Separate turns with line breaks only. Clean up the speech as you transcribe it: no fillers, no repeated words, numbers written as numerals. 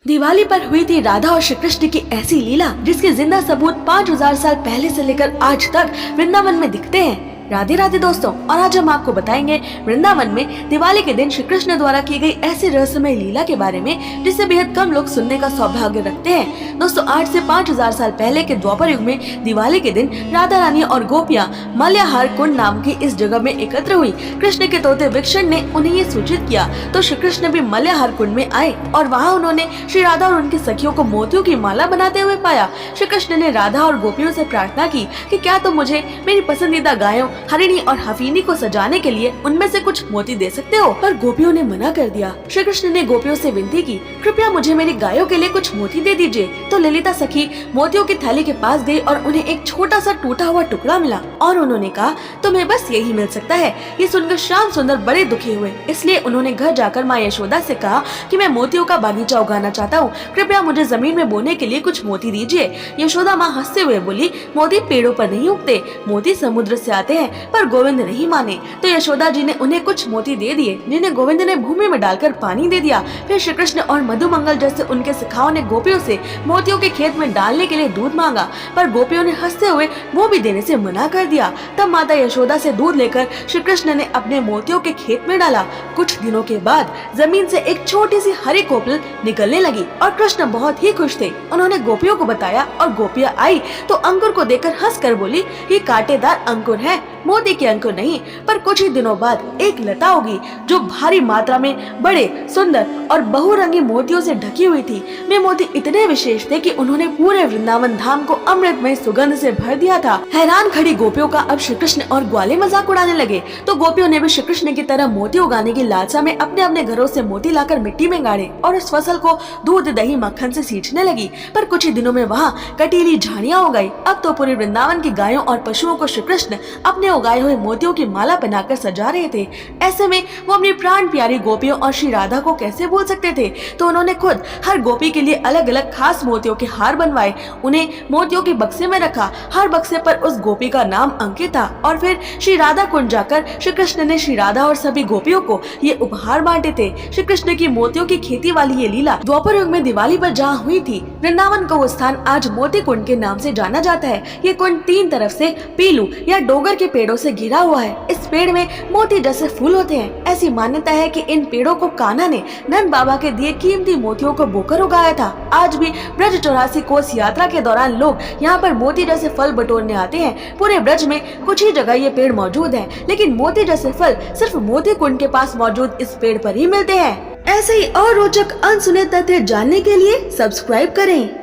दिवाली पर हुई थी राधा और श्री कृष्ण की ऐसी लीला जिसके जिंदा सबूत 5000 साल पहले से लेकर आज तक वृंदावन में दिखते हैं। राधे राधे दोस्तों, और आज हम आपको बताएंगे वृंदावन में दिवाली के दिन श्री कृष्ण द्वारा की गई ऐसी रहस्यमय लीला के बारे में जिसे बेहद कम लोग सुनने का सौभाग्य रखते हैं। दोस्तों, आज से 5000 साल पहले के द्वापर युग में दिवाली के दिन राधा रानी और गोपियां मल्याहार कुंड नाम की इस जगह में एकत्र हुई। कृष्ण के तोते विक्षण ने उन्हें ये सूचित किया तो श्री कृष्ण भी मल्याहार कुंड में आए और वहाँ उन्होंने श्री राधा और उनकी सखियों को मोतियों की माला बनाते हुए पाया। श्री कृष्ण ने राधा और गोपियों से प्रार्थना की कि क्या तुम मुझे मेरी पसंदीदा गायों हरिणी और हफीनी को सजाने के लिए उनमें से कुछ मोती दे सकते हो, पर गोपियों ने मना कर दिया। श्री कृष्ण ने गोपियों से विनती की, कृपया मुझे मेरी गायों के लिए कुछ मोती दे दीजिए। तो ललिता सखी मोतियों की थैली के पास गई और उन्हें एक छोटा सा टूटा हुआ टुकड़ा मिला और उन्होंने कहा तुम्हें बस यही मिल सकता है। ये सुनकर श्याम सुंदर बड़े दुखी हुए, इसलिए उन्होंने घर जाकर माँ यशोदा से कहा कि मैं मोतियों का बागीचा उगाना चाहता हूँ, कृपया मुझे जमीन में बोने के लिए कुछ मोती दीजिए। यशोदा माँ हंसते हुए बोली, मोती पेड़ों पर नहीं उगते, मोती समुद्र से आते हैं। पर गोविंद नहीं माने तो यशोदा जी ने उन्हें कुछ मोती दे दिए जिन्हें गोविंद ने भूमि में डालकर पानी दे दिया। फिर श्री कृष्ण और मधुमंगल जैसे उनके सखाओं ने गोपियों से मोतियों के खेत में डालने के लिए दूध मांगा, पर गोपियों ने हंसते हुए वो भी देने से मना कर दिया। तब माता यशोदा से दूध लेकर श्री कृष्ण ने अपने मोतियों के खेत में डाला। कुछ दिनों के बाद जमीन से एक छोटी सी हरी कोपल निकलने लगी और कृष्ण बहुत ही खुश थे। उन्होंने गोपियों को बताया और गोपियां आई तो अंकुर को देखकर हंस कर बोली, ये कांटेदार अंकुर है, मोती के अंकुर नहीं। पर कुछ ही दिनों बाद एक लता होगी जो भारी मात्रा में बड़े सुंदर और बहुरंगी मोतियों से ढकी हुई थी। वे मोती इतने विशेष थे कि उन्होंने पूरे वृंदावन धाम को अमृतमय सुगंध से भर दिया था। हैरान खड़ी गोपियों का अब श्री कृष्ण और ग्वाले मजाक उड़ाने लगे तो गोपियों ने भी श्री कृष्ण की तरह मोती उगाने की लालसा में अपने अपने घरों से मोती लाकर मिट्टी में गाड़े और उस फसल को दूध दही मक्खन से सींचने लगी। पर कुछ ही दिनों में वहाँ कटीली झाड़ियाँ हो गयी। अब तो पूरे वृंदावन की गायों और पशुओं को श्री कृष्ण अपने उगाए हुए मोतियों की माला बनाकर सजा रहे थे। ऐसे में वो अपनी प्राण प्यारी गोपियों और श्री राधा को कैसे भूल सकते थे। तो उन्होंने खुद हर गोपी के लिए अलग अलग खास मोतियों के हार बनवाए, उन्हें मोतियों के बक्से में रखा। हर बक्से पर उस गोपी का नाम अंकित था और फिर श्री राधा कुंड जाकर श्री कृष्ण ने श्री राधा और सभी गोपियों को ये उपहार बांटे थे। श्री कृष्ण की मोतियों की खेती वाली ये लीला द्वापर युग में दिवाली पर जहाँ हुई थी, वृंदावन का वो स्थान आज मोती कुंड के नाम से जाना जाता है। ये कुंड तीन तरफ से पीलू या डोगर के पेड़ों से घिरा हुआ है। इस पेड़ में मोती जैसे फूल होते हैं। ऐसी मान्यता है कि इन पेड़ों को कान्हा ने नंद बाबा के दिए कीमती मोतियों को बोकर उगाया था। आज भी ब्रज 84 कोस यात्रा के दौरान लोग यहाँ पर मोती जैसे फल बटोरने आते हैं। पूरे ब्रज में कुछ ही जगह ये पेड़ मौजूद है, लेकिन मोती जैसे फल सिर्फ मोती कुंड के पास मौजूद इस पेड़ पर ही मिलते हैं। ऐसे ही और रोचक अनसुने तथ्य जानने के लिए सब्सक्राइब करें।